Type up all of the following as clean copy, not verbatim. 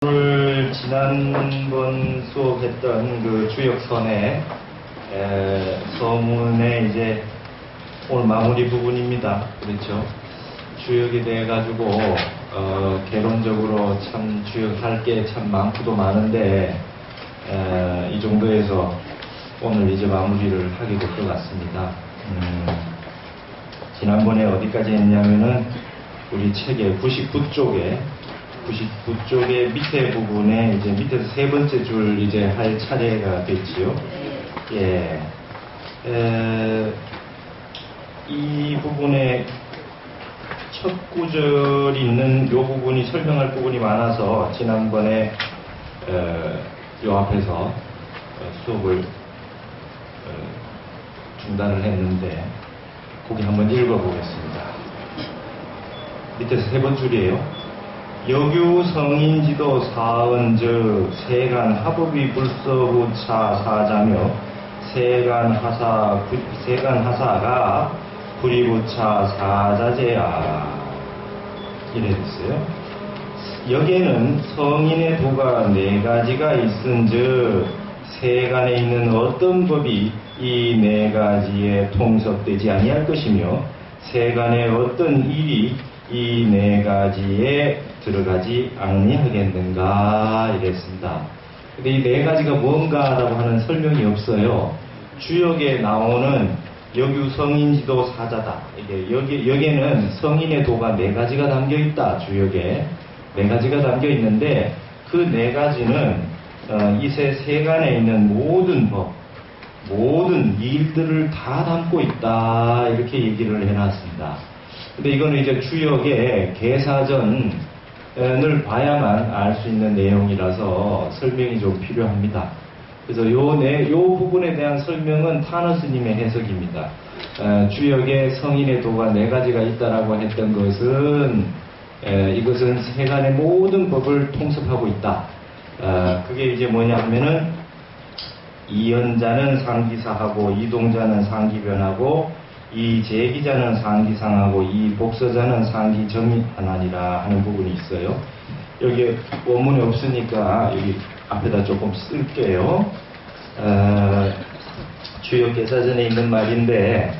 오늘 지난번 수업했던 그 주역선의 서문의 이제 오늘 마무리 부분입니다. 그렇죠? 주역에 대해 가지고 개론적으로 참 주역할 게 참 많고도 많은데 이 정도에서 오늘 이제 마무리를 하게 될 것 같습니다. 지난번에 어디까지 했냐면은 우리 책의 99쪽에 밑에 부분에 이제 밑에서 세 번째 줄 이제 할 차례가 됐지요. 예. 이 부분에 첫 구절이 있는 요 부분이 설명할 부분이 많아서 지난번에 요 앞에서 수업을 중단을 했는데 거기 한번 읽어보겠습니다. 밑에서 세 번 줄이에요. 여규 성인지도 사은 즉 세간 합업이 불서부차 사자며 세간 하사가 불이부차 사자제야 이래 됐어요. 여기에는 성인의 도가 네 가지가 있은즉 세간에 있는 어떤 법이 이 네 가지에 통섭되지 아니할 것이며 세간의 어떤 일이 이 네 가지에 들어가지 아니하겠는가 이랬습니다. 근데 이 네 가지가 뭔가라고 하는 설명이 없어요. 주역에 나오는 여규 성인지도 사자다. 이게 여기에는 성인의 도가 네 가지가 담겨 있다. 주역에 네 가지가 담겨 있는데 그 네 가지는 이 세간에 있는 모든 법, 모든 일들을 다 담고 있다. 이렇게 얘기를 해놨습니다. 근데 이거는 이제 주역의 개사전을 봐야만 알 수 있는 내용이라서 설명이 좀 필요합니다. 그래서 요 부분에 대한 설명은 타너 스님의 해석입니다. 주역의 성인의 도가 네 가지가 있다라고 했던 것은 이것은 세간의 모든 법을 통섭하고 있다. 그게 이제 뭐냐 하면은 이연자는 상기사하고 이동자는 상기변하고 이 제기자는 상기상하고 이 복서자는 상기정하나니라 하는 부분이 있어요. 여기 원문이 없으니까 여기 앞에다 조금 쓸게요. 주역 개사전에 있는 말인데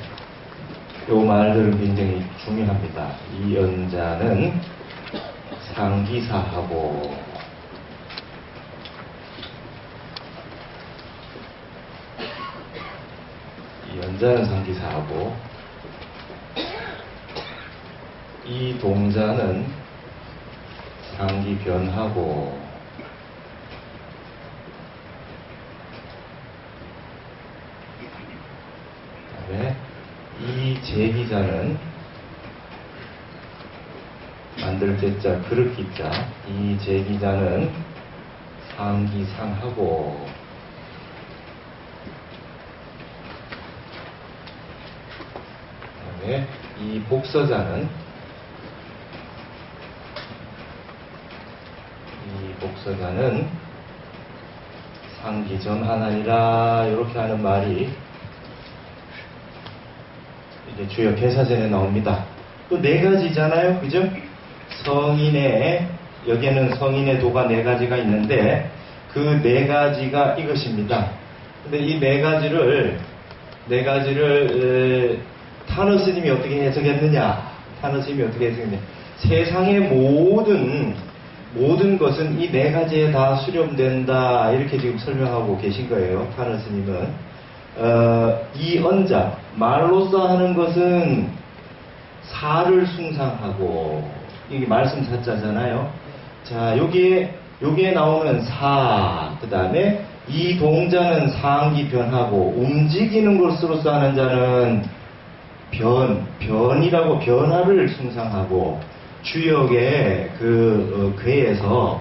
이 말들은 굉장히 중요합니다. 이연자는 상기사하고 연자는 상기사하고 이 동자는 상기변하고 그다음에 이 제기자는 만들 때자 그릇 기자 이 제기자는 상기상하고 이 복서자는 상기전하나니라 이렇게 하는 말이 이제 주역 개사전에 나옵니다. 또 네 가지잖아요, 그죠? 여기에는 성인의 도가 네 가지가 있는데 그 네 가지가 이것입니다. 근데 이 네 가지를 타너 스님이 어떻게 해석했느냐? 세상의 모든 것은 이 네 가지에 다 수렴된다. 이렇게 지금 설명하고 계신 거예요. 타너 스님은. 이 언자, 말로써 하는 것은 사를 숭상하고, 이게 말씀 사자잖아요. 자, 여기에 나오는 사, 그 다음에 이 동자는 상기변하고, 움직이는 것으로서 하는 자는 변이라고 변화를 숭상하고 주역의 궤에서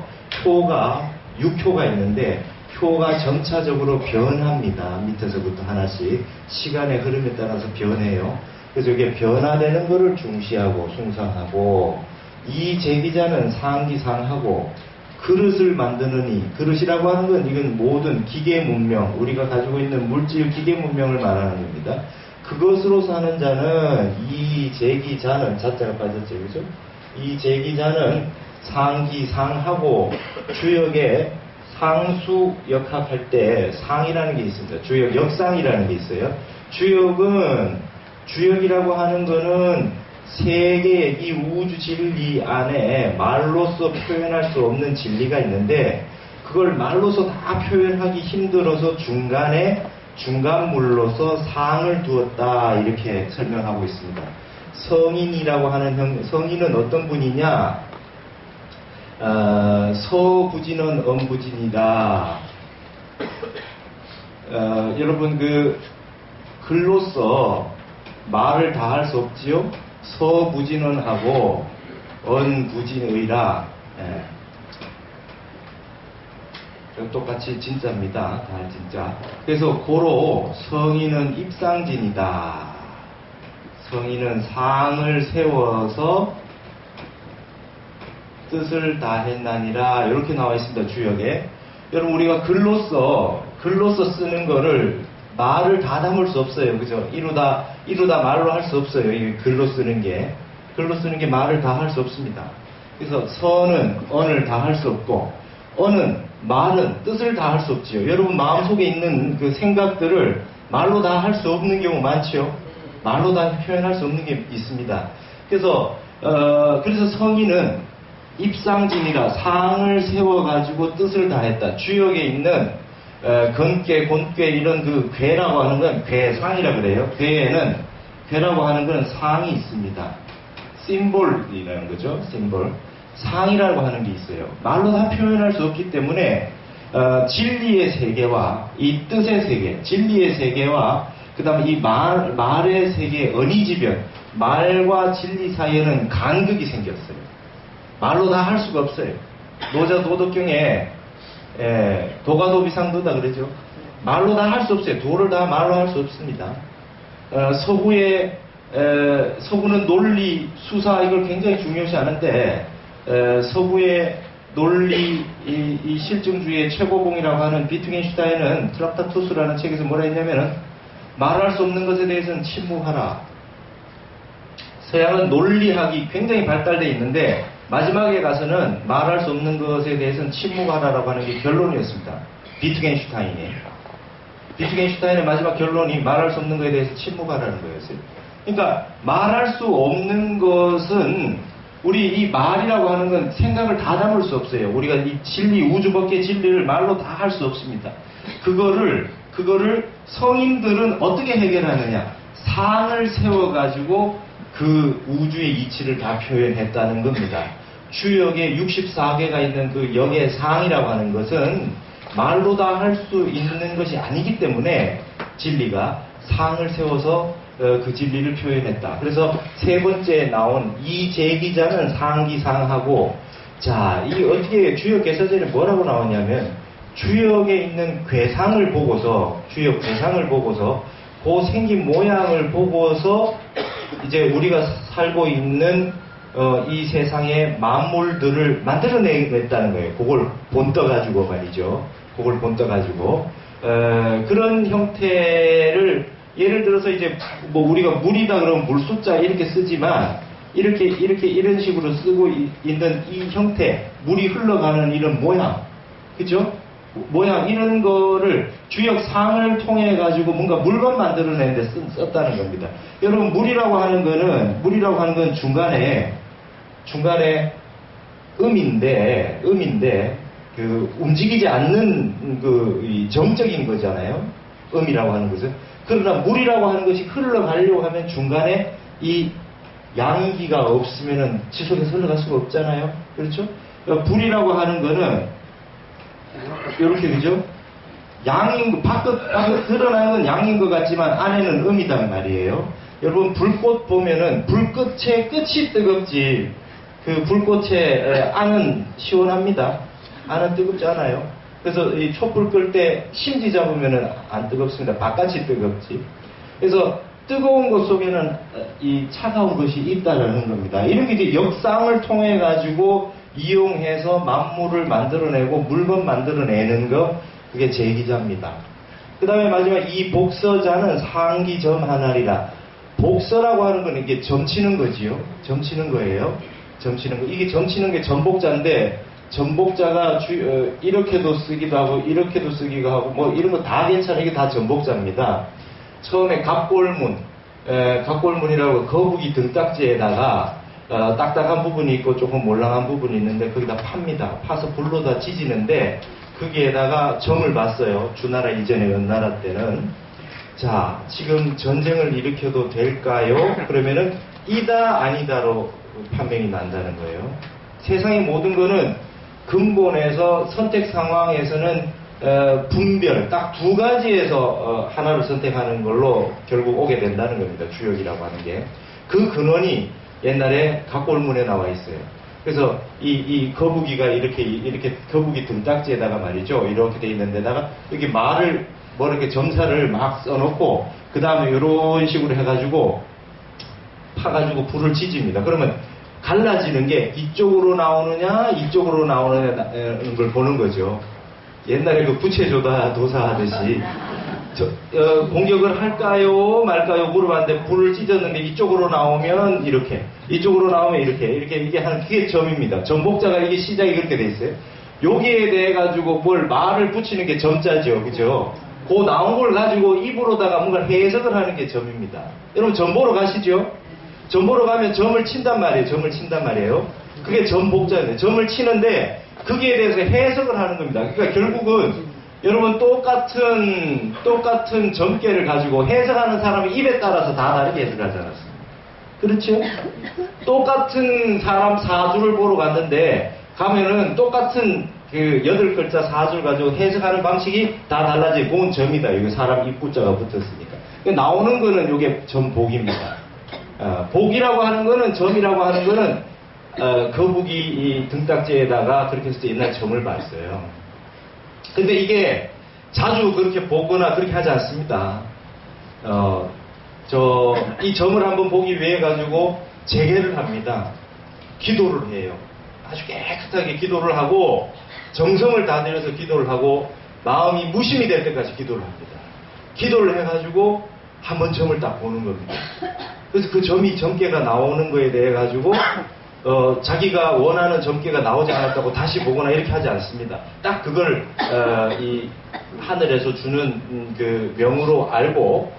육효가 있는데 효가 점차적으로 변합니다. 밑에서부터 하나씩 시간의 흐름에 따라서 변해요. 그래서 이게 변화되는 것을 중시하고 숭상하고 이 제기자는 상기상하고 그릇을 만드느니 그릇이라고 하는 건 이건 모든 기계 문명 우리가 가지고 있는 물질 기계 문명을 말하는 겁니다. 그것으로 사는 자는 이 제기자는 자자가 빠졌죠, 그죠? 이 제기자는 상기상하고 주역에 상수 역학할 때 상이라는 게 있습니다. 주역 역상이라는 게 있어요. 주역이라고 하는 거는 세계의 이 우주 진리 안에 말로서 표현할 수 없는 진리가 있는데 그걸 말로서 다 표현하기 힘들어서 중간에 중간물로서 상을 두었다 이렇게 설명하고 있습니다. 성인이라고 하는 성인은 어떤 분이냐? 서부진은 엄부진이다. 여러분 글로써 말을 다 할 수 없지요? 서부진은 하고 언부진의라. 똑같이 진짜입니다. 다 진짜. 그래서 고로 성인은 입상진이다. 성인은 상을 세워서 뜻을 다했나니라 이렇게 나와 있습니다. 주역에. 여러분 우리가 글로써 쓰는 거를 말을 다 담을 수 없어요. 그죠? 이루다 말로 할 수 없어요. 이 글로 쓰는 게 말을 다 할 수 없습니다. 그래서 서는 언을 다 할 수 없고 언은 말은 뜻을 다 할 수 없지요. 여러분 마음속에 있는 그 생각들을 말로 다 할 수 없는 경우 많지요. 말로 다 표현할 수 없는 게 있습니다. 그래서 성인은 입상진이라 상을 세워가지고 뜻을 다했다. 주역에 있는 건괴, 곤괴 이런 그 괴라고 하는 건 괴상이라 그래요. 괴라고 하는 건 상이 있습니다. 심볼이라는 거죠. 심볼. 상이라고 하는 게 있어요. 말로 다 표현할 수 없기 때문에 진리의 세계와 이 뜻의 세계, 진리의 세계와 그 다음에 이 말의 세계, 언의지변, 말과 진리 사이에는 간극이 생겼어요. 말로 다 할 수가 없어요. 노자 도덕경에 도가도비상도다 그러죠. 말로 다 할 수 없어요. 도를 다 말로 할 수 없습니다. 서구는 논리, 수사 이걸 굉장히 중요시하는데 서구의 논리 이 실증주의의 최고봉이라고 하는 비트겐슈타인은 트락타투스라는 책에서 뭐라 했냐면은 말할 수 없는 것에 대해서는 침묵하라. 서양은 논리학이 굉장히 발달되어 있는데 마지막에 가서는 말할 수 없는 것에 대해서는 침묵하라라고 하는 게 결론이었습니다. 비트겐슈타인의 마지막 결론이 말할 수 없는 것에 대해서 침묵하라는 거였어요. 그러니까 말할 수 없는 것은 우리 이 말이라고 하는 건 생각을 다 담을 수 없어요. 우리가 이 진리, 우주 밖의 진리를 말로 다 할 수 없습니다. 그거를 성인들은 어떻게 해결하느냐? 상을 세워가지고 그 우주의 이치를 다 표현했다는 겁니다. 주역에 64개가 있는 그 역의 상이라고 하는 것은 말로 다 할 수 있는 것이 아니기 때문에 진리가 상을 세워서 그 진리를 표현했다. 그래서 세 번째 나온 이 제기자는 상기상하고 자, 이 어떻게 주역 개서전에 뭐라고 나오냐면 주역에 있는 괴상을 보고서 주역 괴상을 보고서 그 생긴 모양을 보고서 이제 우리가 살고 있는 이 세상의 만물들을 만들어내겠다는 거예요. 그걸 본떠가지고 말이죠. 그걸 본떠가지고 그런 형태를 예를 들어서 이제 뭐 우리가 물이다 그러면 물숫자 이렇게 쓰지만 이런 식으로 쓰고 있는 이 형태, 물이 흘러가는 이런 모양, 그죠? 모양 이런 거를 주역상을 통해 가지고 뭔가 물건 만들어내는데 썼다는 겁니다. 여러분 물이라고 하는 건 중간에 음인데 그 움직이지 않는 그 정적인 거잖아요. 음이라고 하는 것은. 그러나 물이라고 하는 것이 흘러가려고 하면 중간에 이 양기가 없으면은 지속해서 흘러갈 수가 없잖아요. 그렇죠? 불이라고 하는 거는 이렇게 그죠? 양인 거, 밖 드러나는 건 양인 것 같지만 안에는 음이단 말이에요. 여러분 불꽃 보면은 불꽃의 끝이 뜨겁지 그 불꽃의 안은 시원합니다. 안은 뜨겁지 않아요. 그래서 이 촛불 끌 때 심지 잡으면은 안 뜨겁습니다. 바깥이 뜨겁지. 그래서 뜨거운 것 속에는 이 차가운 것이 있다라는 겁니다. 이런 게 이제 역상을 통해 가지고 이용해서 만물을 만들어내고 물건 만들어내는 거 그게 제기자입니다. 그 다음에 마지막 이 복서자는 상기점하나리라. 복서라고 하는 건 이게 점치는 거지요. 점치는 거예요. 점치는 거. 이게 점치는 게 전복자인데, 전복자가 이렇게도 쓰기도 하고, 이렇게도 쓰기도 하고, 뭐 이런 거 다 괜찮아. 이게 다 전복자입니다. 처음에 갑골문이라고 거북이 등딱지에다가 딱딱한 부분이 있고 조금 몰랑한 부분이 있는데 거기다 팝니다. 파서 불로다 찢이는데 거기에다가 점을 봤어요. 주나라 이전에 연나라 때는. 자, 지금 전쟁을 일으켜도 될까요? 그러면은 이다 아니다로 판명이 난다는 거예요. 세상의 모든 거는 근본에서 선택 상황에서는 분별, 딱 두 가지에서 하나를 선택하는 걸로 결국 오게 된다는 겁니다. 주역이라고 하는 게. 그 근원이 옛날에 각골문에 나와 있어요. 그래서 이 거북이가 이렇게 거북이 등딱지에다가 말이죠. 이렇게 돼 있는 데다가 여기 말을 뭐 이렇게 점사를 막 써놓고 그 다음에 이런 식으로 해가지고 파가지고 불을 지집니다. 그러면 갈라지는 게 이쪽으로 나오느냐 이쪽으로 나오느냐는 걸 보는 거죠. 옛날에 그 부채조다 도사 하듯이 공격을 할까요 말까요 물어봤는데 불을 찢었는데 이쪽으로 나오면 이렇게 이쪽으로 나오면 이렇게 이게 하는 그게 점입니다. 전복자가 이게 시작이 그렇게 돼 있어요. 여기에 대해 가지고 뭘 말을 붙이는 게 점자죠, 그죠? 그 나온 걸 가지고 입으로다가 뭔가 해석을 하는 게 점입니다. 여러분 점 보러 가시죠? 점 보러 가면 점을 친단 말이에요. 점을 친단 말이에요. 그게 전복자인데 점을 치는데 거기에 대해서 해석을 하는 겁니다. 그러니까 결국은 여러분 똑같은 점괘를 가지고 해석하는 사람의 입에 따라서 다 다르게 해석하지 않았습니까? 그렇죠? 똑같은 사람 사주를 보러 갔는데 가면은 똑같은 그 8글자 사주를 가지고 해석하는 방식이 다 달라지고 그건 점이다. 이거 사람 입구자가 붙었으니까. 그러니까 나오는 거는 이게 점복입니다. 복이라고 하는 거는 점이라고 하는 거는 거북이 이 등딱지에다가 그렇게 해서 옛날 점을 봤어요. 근데 이게 자주 그렇게 보거나 그렇게 하지 않습니다. 이 점을 한번 보기 위해 가지고 재개를 합니다. 기도를 해요. 아주 깨끗하게 기도를 하고 정성을 다들여서 기도를 하고 마음이 무심이 될 때까지 기도를 합니다. 기도를 해가지고 한번 점을 딱 보는 겁니다. 그래서 그 점괘가 나오는 거에 대해 가지고 자기가 원하는 점괘가 나오지 않았다고 다시 보거나 이렇게 하지 않습니다. 딱 그걸 이 하늘에서 주는 그 명으로 알고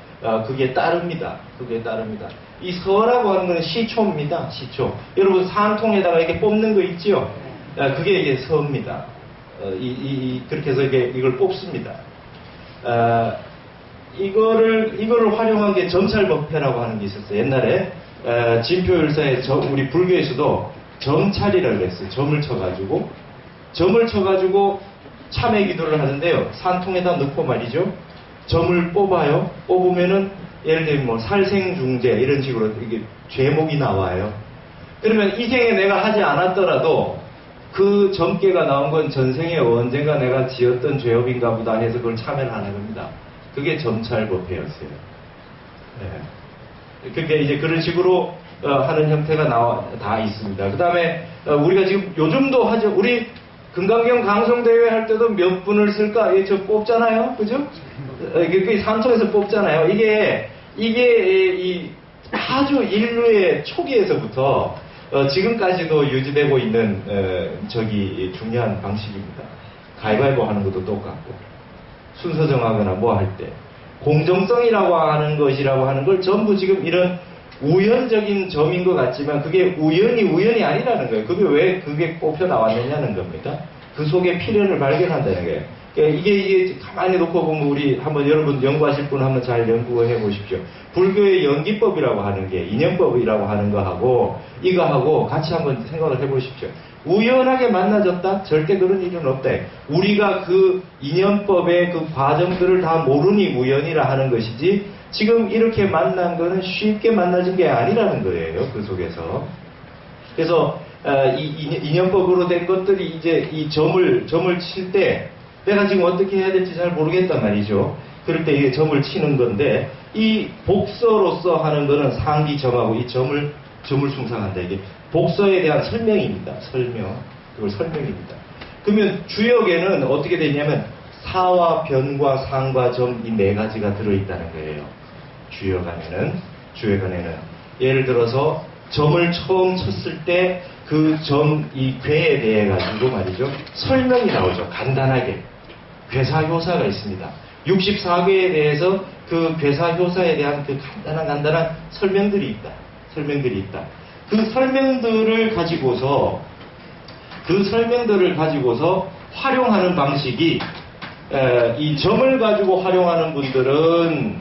그게 따릅니다. 그게 따릅니다. 이 서라고 하는 건 시초입니다. 시초. 여러분 산통에다가 이렇게 뽑는 거 있죠? 그게 이게 서입니다. 그렇게 해서 이걸 뽑습니다. 이거를 활용한 게 점찰법회라고 하는 게 있었어요. 옛날에 진표율사에 우리 불교에서도 점찰이라고 했어요. 점을 쳐가지고 참회 기도를 하는데요. 산통에다 넣고 말이죠. 점을 뽑아요. 뽑으면은 예를 들면 뭐 살생중재 이런 식으로 이게 죄목이 나와요. 그러면 이 생에 내가 하지 않았더라도 그 점괘가 나온 건 전생에 언젠가 내가 지었던 죄업인가 보다 해서 그걸 참회를 하는 겁니다. 그게 점찰법회였어요. 네. 그게 이제 그런 식으로 하는 형태가 다 있습니다. 그 다음에 우리가 지금 요즘도 하죠. 우리 금강경 강성대회 할 때도 몇 분을 쓸까? 저 뽑잖아요. 그죠? 그게 산통에서 뽑잖아요. 이게 이 아주 인류의 초기에서부터 지금까지도 유지되고 있는 중요한 방식입니다. 가위바위보 하는 것도 똑같고 순서 정하거나 뭐 할 때 공정성이라고 하는 것이라고 하는 걸 전부 지금 이런 우연적인 점인 것 같지만 그게 우연이 아니라는 거예요. 그게 왜 그게 뽑혀 나왔느냐는 겁니다. 그 속에 필연을 발견한다는 거예요. 그러니까 이게 가만히 놓고 보면 우리 한번 여러분 연구하실 분 한번 잘 연구해 보십시오. 불교의 연기법이라고 하는 게 인연법이라고 하는 거하고 이거하고 같이 한번 생각을 해 보십시오. 우연하게 만나졌다? 절대 그런 일은 없다. 우리가 그 인연법의 그 과정들을 다 모르니 우연이라 하는 것이지 지금 이렇게 만난 거는 쉽게 만나진 게 아니라는 거예요. 그 속에서. 그래서 이 인연법으로 된 것들이 이제 이 점을 칠 때 내가 지금 어떻게 해야 될지 잘 모르겠단 말이죠. 그럴 때 이게 점을 치는 건데 이 복서로서 하는 거는 상기점하고 이 점을 숭상한다. 이게 복서에 대한 설명입니다. 그걸 설명입니다. 그러면 주역에는 어떻게 되냐면 사와 변과 상과 점 이 네 가지가 들어있다는 거예요. 주역 안에는 예를 들어서 점을 처음 쳤을 때 이 괴에 대해 가지고 말이죠. 설명이 나오죠. 간단하게. 괴사효사가 있습니다. 64괴에 대해서 그 괴사효사에 대한 그 간단한 설명들이 있다. 그 설명들을 가지고서 활용하는 방식이 이 점을 가지고 활용하는 분들은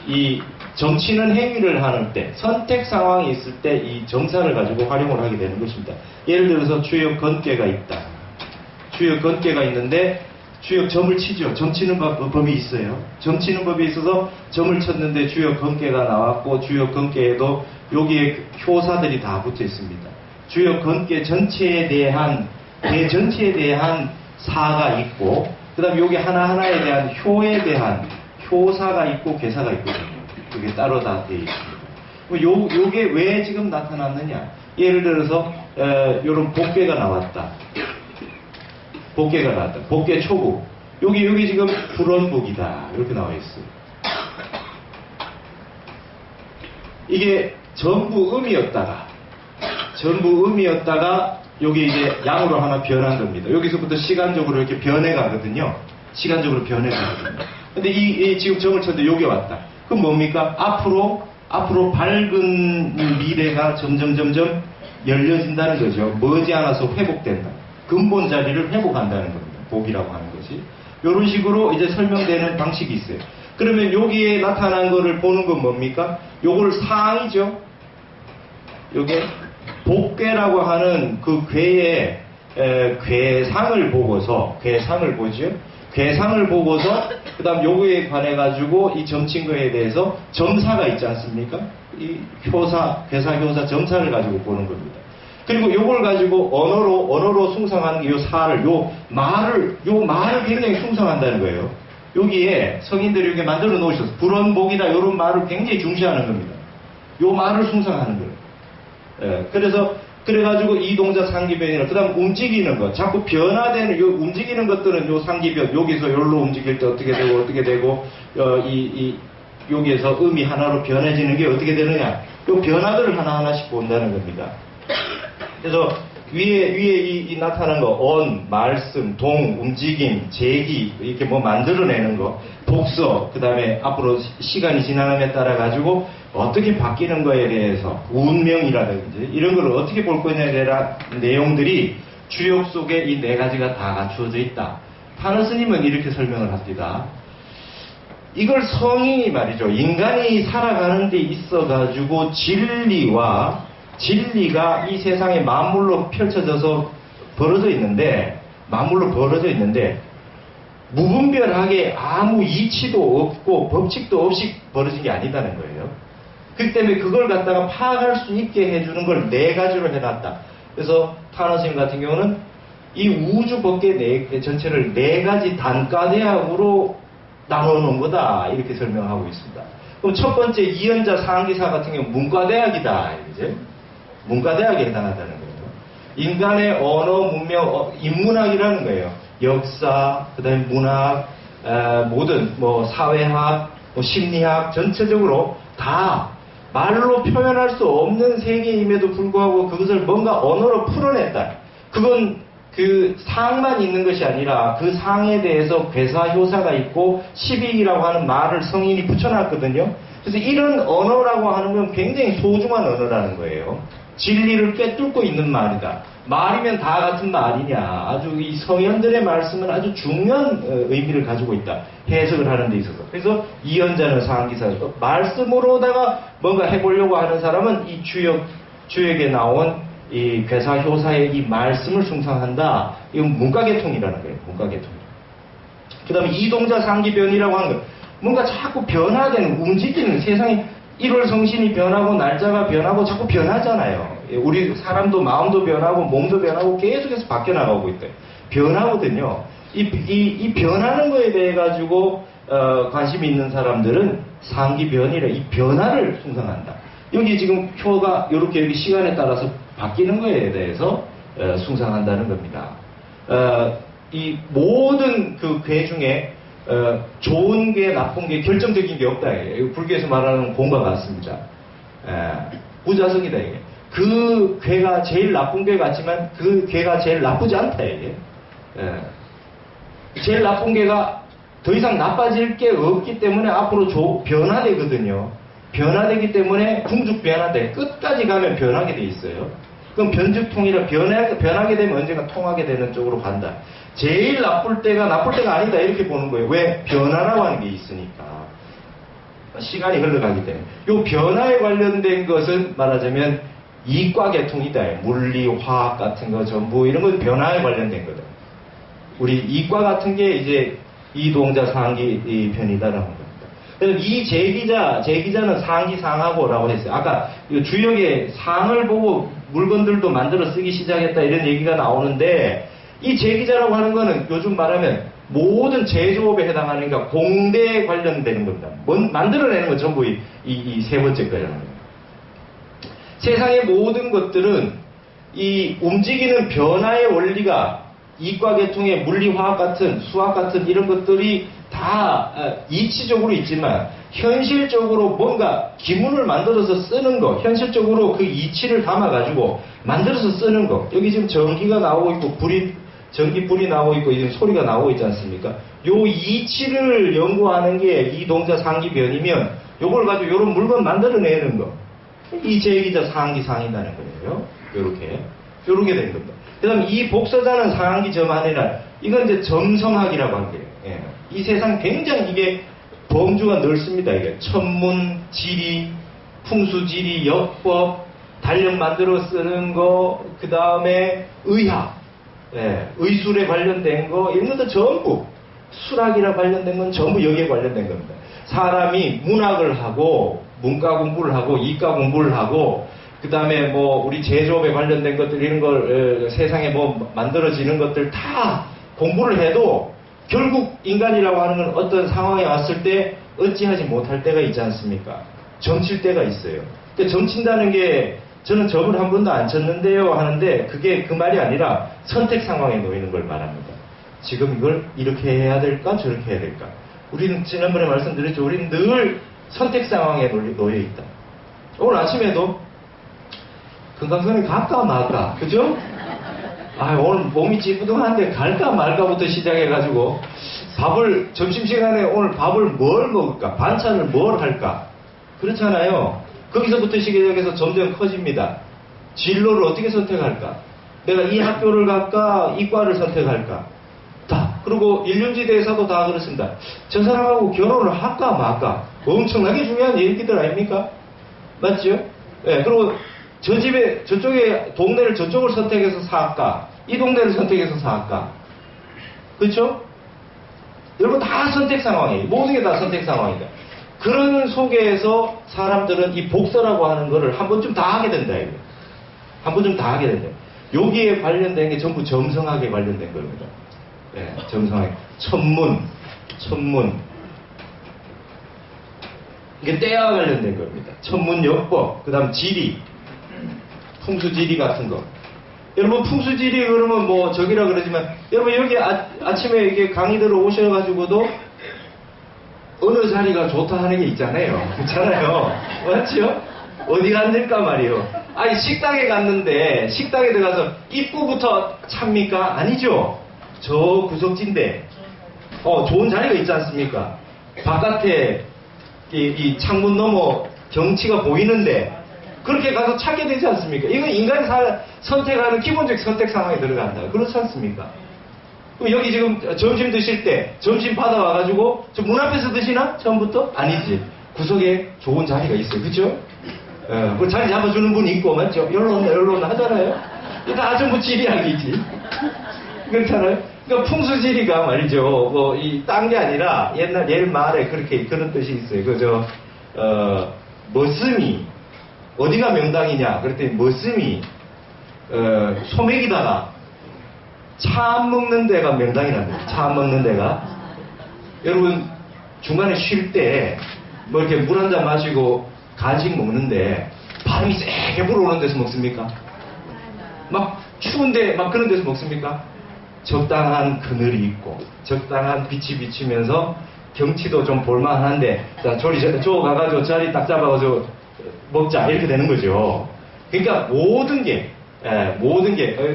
이 점치는 행위를 하는 때 선택 상황이 있을 때 이 점사를 가지고 활용을 하게 되는 것입니다. 예를 들어서 주역 건괴가 있다. 주역 건괴가 있는데 주역 점을 치죠. 점치는 법이 있어요. 점치는 법이 있어서 점을 쳤는데 주역 건괴가 나왔고 주역 건괴에도 여기에 효사들이 다 붙어 있습니다. 주역 건괴 전체에 대한 사가 있고 그 다음에 여기 하나하나에 대한 효에 대한 효사가 있고 괴사가 있거든요. 그게 따로 다 되어 있습니다. 요게 왜 지금 나타났느냐? 예를 들어서 요런 복괴가 나왔다. 복괴 초구. 여기 지금 불원복이다. 이렇게 나와 있어요. 이게 전부 음이었다가 여기 이제 양으로 하나 변한 겁니다. 여기서부터 시간적으로 이렇게 변해가거든요. 근데 이 지금 점을 쳤는데 여기 왔다. 그럼 뭡니까? 앞으로 밝은 미래가 점점 열려진다는 거죠. 머지않아서 회복된다. 근본 자리를 회복한다는 겁니다. 복이라고 하는 것이. 이런 식으로 이제 설명되는 방식이 있어요. 그러면 여기에 나타난 거를 보는 건 뭡니까? 요걸 상이죠. 요게 복괴라고 하는 그 괴의 괴상을 보고서 그 다음 요거에 관해 가지고 이 점친 거에 대해서 점사가 있지 않습니까? 이 괴사 효사 점사를 가지고 보는 겁니다. 그리고 요걸 가지고 언어로 숭상하는 요 사를 요 말을 굉장히 숭상한다는 거예요. 여기에 성인들이 이렇게 만들어 놓으셔서 불원복이다 요런 말을 굉장히 중시하는 겁니다. 요 말을 숭상하는 거예요. 그래가지고 이 동작 상기변이나 그 다음 움직이는 것 자꾸 변화되는 요 움직이는 것들은 요 상기변 여기서 여기로 움직일 때 어떻게 되고 여기에서 음이 하나로 변해지는 게 어떻게 되느냐 요 변화들을 하나하나씩 본다는 겁니다. 그래서 위에 이 나타난 거 언, 말씀, 동, 움직임, 제기 이렇게 뭐 만들어내는 거 독서 그 다음에 앞으로 시간이 지나감에 따라 가지고 어떻게 바뀌는 거에 대해서 운명이라든지 이런 걸 어떻게 볼 거냐에 대한 내용들이 주역 속에 이 네 가지가 다 갖추어져 있다. 타너 스님은 이렇게 설명을 합니다. 이걸 성인이 말이죠. 인간이 살아가는 데 있어 가지고 진리가 이 세상에 만물로 벌어져 있는데 무분별하게 아무 이치도 없고 법칙도 없이 벌어진 게 아니다는 거예요. 그렇기 때문에 그걸 갖다가 파악할 수 있게 해주는 걸 네 가지로 해놨다. 그래서 타너 스님 같은 경우는 이 우주 법계 전체를 네 가지 단과대학으로 나눠놓은 거다. 이렇게 설명하고 있습니다. 그럼 첫 번째 이연자 상기사 같은 경우 문과대학이다. 이제 문과대학에 해당한다는 거예요. 인간의 언어, 문명, 인문학이라는 거예요. 역사, 그 다음에 문학, 모든 사회학, 심리학 전체적으로 다 말로 표현할 수 없는 세계임에도 불구하고 그것을 뭔가 언어로 풀어냈다. 그건 그 상만 있는 것이 아니라 그 상에 대해서 괴사 효사가 있고 시빅이라고 하는 말을 성인이 붙여놨거든요. 그래서 이런 언어라고 하는 건 굉장히 소중한 언어라는 거예요. 진리를 꿰뚫고 있는 말이다. 말이면 다 같은 말이냐. 아주 이 서현들의 말씀은 아주 중요한 의미를 가지고 있다. 해석을 하는 데 있어서. 그래서 이연자는 상기사. 말씀으로다가 뭔가 해보려고 하는 사람은 이 주역에 나온 이 괴사 효사의 이 말씀을 숭상한다. 이건 문과계통이라는 거예요. 문과계통. 그 다음에 이동자 상기변이라고 하는 거. 뭔가 자꾸 변화되는, 움직이는 세상이 1월 성신이 변하고 날짜가 변하고 자꾸 변하잖아요. 우리 사람도 마음도 변하고 몸도 변하고 계속해서 바뀌어 나가고 있대요. 변하거든요. 이 변하는 거에 대해 가지고 관심이 있는 사람들은 상기변이라 이 변화를 숭상한다. 여기 지금 효가 이렇게 여기 시간에 따라서 바뀌는 거에 대해서 숭상한다는 겁니다. 이 모든 그 괴 중에 좋은 게 나쁜 게 결정적인 게 없다. 불교에서 말하는 공과 같습니다. 부자성이다 이게. 그 괴가 제일 나쁜 괴 같지만 그 괴가 제일 나쁘지 않다 이게. 제일 나쁜 괴가 더 이상 나빠질 게 없기 때문에 앞으로 변화되거든요. 변화되기 때문에 궁죽변화돼. 끝까지 가면 변하게 돼 있어요. 그럼 변죽통이라 변하게 되면 언젠가 통하게 되는 쪽으로 간다. 제일 나쁠 때가 아니다 이렇게 보는 거예요. 왜? 변화라고 하는 게 있으니까. 시간이 흘러가기 때문에. 이 변화에 관련된 것은 말하자면 이과 계통이다. 물리, 화학 같은 거 전부 이런 건 변화에 관련된 거다. 우리 이과 같은 게 이제 이동자 상기 편이다라는 겁니다. 그래서 이 제기자는 상기 상하고라고 했어요. 아까 주역에 상을 보고 물건들도 만들어 쓰기 시작했다 이런 얘기가 나오는데 이 제기자라고 하는 거는 요즘 말하면 모든 제조업에 해당하니까 공대에 관련되는 겁니다. 만들어내는 건 전부 이 세 번째 거라는 거예요. 세상의 모든 것들은 이 움직이는 변화의 원리가 이과 계통의 물리, 화학 같은, 수학 같은 이런 것들이 다 이치적으로 있지만 현실적으로 뭔가 기문을 만들어서 쓰는 거, 현실적으로 그 이치를 담아가지고 만들어서 쓰는 거. 여기 지금 전기가 나오고 있고 전기불이 나오고 있고 이런 소리가 나오고 있지 않습니까? 요 이치를 연구하는 게 이 동자 상기변이면 요걸 가지고 요런 물건 만들어내는 거. 이 제기자 상기상이라는 거예요. 요렇게 된 겁니다. 그 다음 이 복서자는 상기 점 아니라 이건 이제 점성학이라고 하는 거예요. 예. 이 세상 굉장히 이게 범주가 넓습니다. 이게 천문, 지리, 풍수지리, 역법, 달력 만들어 쓰는 거, 그 다음에 의학, 의술에 관련된 거 이런 것도 전부 수학이랑 관련된 건 전부 여기에 관련된 겁니다. 사람이 문학을 하고 문과 공부를 하고 이과 공부를 하고 그 다음에 뭐 우리 제조업에 관련된 것들 이런 걸 세상에 뭐 만들어지는 것들 다 공부를 해도 결국 인간이라고 하는 건 어떤 상황에 왔을 때 어찌하지 못할 때가 있지 않습니까? 점칠 때가 있어요. 그러니까 점친다는 게 저는 점을 한 번도 안 쳤는데요 하는데 그게 그 말이 아니라 선택 상황에 놓이는 걸 말합니다. 지금 이걸 이렇게 해야 될까 저렇게 해야 될까? 우리는 지난번에 말씀드렸죠. 우리는 늘 선택 상황에 놓여 있다. 오늘 아침에도 금강산에 갈까 말까 그죠? 오늘 몸이 찌뿌둥한데 갈까 말까부터 시작해가지고 점심시간에 오늘 밥을 뭘 먹을까? 반찬을 뭘 할까? 그렇잖아요. 거기서부터 시작해서 점점 커집니다. 진로를 어떻게 선택할까? 내가 이 학교를 갈까? 이과를 선택할까? 그리고 일륜지대에서도 다 그렇습니다. 저 사람하고 결혼을 할까 말까? 엄청나게 중요한 얘기들 아닙니까? 맞죠? 그리고 저쪽에 동네를 저쪽을 선택해서 살까? 이 동네를 선택해서 살까? 그렇죠? 여러분 다 선택 상황이에요. 모든 게 다 선택 상황이다. 그런 속에서 사람들은 이 복서라고 하는 거를 한 번쯤 다 하게 된다. 이거. 한 번쯤 다 하게 된다. 여기에 관련된 게 전부 점성학에 관련된 겁니다. 점성학. 천문. 이게 때와 관련된 겁니다. 천문역법, 그 다음 지리, 풍수지리 같은 거. 여러분 풍수지리 그러면 뭐 저기라 그러지만 여러분 여기 아침에 이게 강의 들어 오셔가지고도 어느 자리가 좋다 하는 게 있잖아요. 그렇잖아요. 맞죠? 어디 앉을까 말이요. 식당에 갔는데 식당에 들어가서 입구부터 찹니까? 아니죠. 저 구석진데 좋은 자리가 있지 않습니까? 바깥에 이 창문 너머 경치가 보이는데 그렇게 가서 찾게 되지 않습니까? 이건 인간이 선택하는 기본적 선택 상황에 들어간다. 그렇지 않습니까? 그럼 여기 지금 점심 드실 때 점심 받아와가지고 저 문 앞에서 드시나? 처음부터? 아니지. 구석에 좋은 자리가 있어요. 그죠? 그 자리 잡아주는 분이 있고 맞죠? 열로 온다 하잖아요. 이거 다 전부 지리학이지. 그렇잖아요. 그러니까 풍수지리가 말이죠. 뭐 딴 게 아니라 옛 말에 그런 뜻이 있어요. 머슴이 어디가 명당이냐? 그랬더니 머슴이 소맥이다가 차 안 먹는 데가 명당이랍니다. 차 안 먹는 데가. 여러분 중간에 쉴 때 뭐 이렇게 물 한 잔 마시고 간식 먹는데 바람이 세게 불어오는 데서 먹습니까? 막 추운데 막 그런 데서 먹습니까? 적당한 그늘이 있고 적당한 빛이 비치면서 경치도 좀 볼만한데 자 저리 가가지고 자리 딱 잡아가지고 먹자 이렇게 되는 거죠. 그러니까 모든 게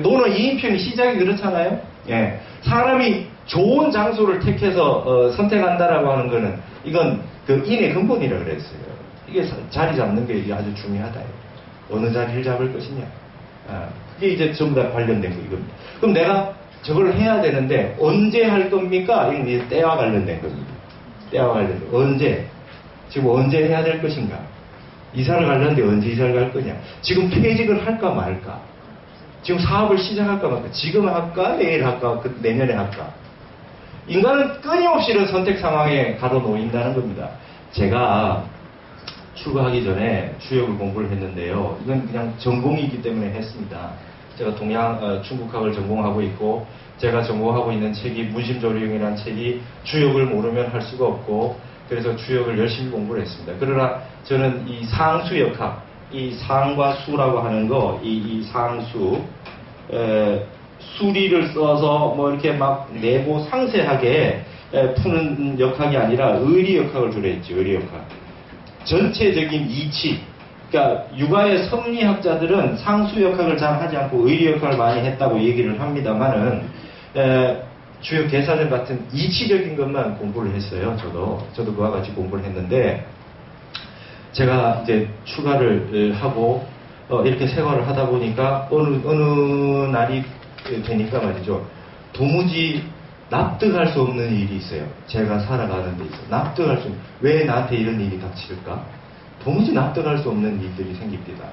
노는 이인평이 시작이 그렇잖아요. 예. 사람이 좋은 장소를 택해서 선택한다라고 하는 거는 이건 그 인의 근본이라 그랬어요. 이게 자리 잡는 게 아주 중요하다. 어느 자리를 잡을 것이냐. 그게 이제 전부 다 관련된 거 이겁니다. 그럼 내가 저걸 해야 되는데 언제 할 겁니까? 이건 이제 때와 관련된 겁니다. 때와 관련된 거. 언제? 지금 언제 해야 될 것인가? 이사를 가려는데 언제 이사를 갈 거냐? 지금 퇴직을 할까 말까? 지금 사업을 시작할까 말까? 지금 할까? 내일 할까? 내년에 할까? 인간은 끊임없이 이런 선택 상황에 가둬놓인다는 겁니다. 제가 출가하기 전에 주역을 공부를 했는데요. 이건 그냥 전공이기 때문에 했습니다. 제가 중국학을 전공하고 있고, 제가 전공하고 있는 책이 문심조리용이라는 책이 주역을 모르면 할 수가 없고, 그래서 주역을 열심히 공부를 했습니다. 그러나 저는 이 상수역학, 이 상과 수라고 하는 거, 이 상수, 수리를 써서 뭐 이렇게 막 내고 상세하게 푸는 역학이 아니라 의리역학을 주로 했죠. 의리역학. 전체적인 이치. 그러니까 육아의 성리학자들은 상수역학을 잘 하지 않고 의리역학을 많이 했다고 얘기를 합니다만은 주요 계사전 같은 이치적인 것만 공부를 했어요. 저도 그와 같이 공부를 했는데, 제가 이제 출가를 하고 이렇게 생활을 하다 보니까 어느 날이 되니까 말이죠. 도무지 납득할 수 없는 일이 있어요. 제가 살아가는 데 있어 납득할 수 없는, 왜 나한테 이런 일이 닥칠까? 도무지 납득할 수 없는 일들이 생깁니다.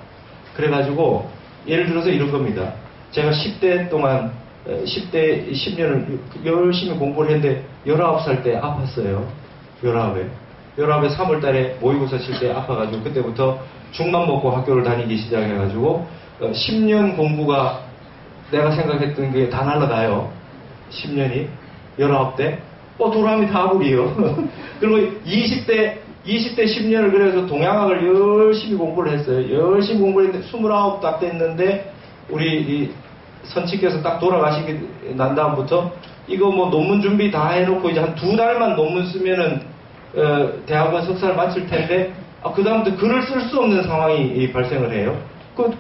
그래가지고 예를 들어서 이런 겁니다. 제가 10대 동안 10년을 열심히 공부를 했는데 19살 때 아팠어요. 19에 3월달에 모의고사 칠 때 아파가지고 그때부터 죽만 먹고 학교를 다니기 시작해가지고 10년 공부가 내가 생각했던 게 다 날아가요. 10년이 19대 돌아가면 다 아구리요. 그리고 20대 10년을 그래서 동양학을 열심히 공부를 했어요. 열심히 공부를 했는데 29 딱 됐는데 우리 이 선치께서 딱 돌아가시기 난 다음부터 이거 뭐 논문 준비 다 해놓고 이제 한 2달만 논문 쓰면은 대학원 석사를 마칠 텐데 그 다음부터 글을 쓸 수 없는 상황이 발생을 해요.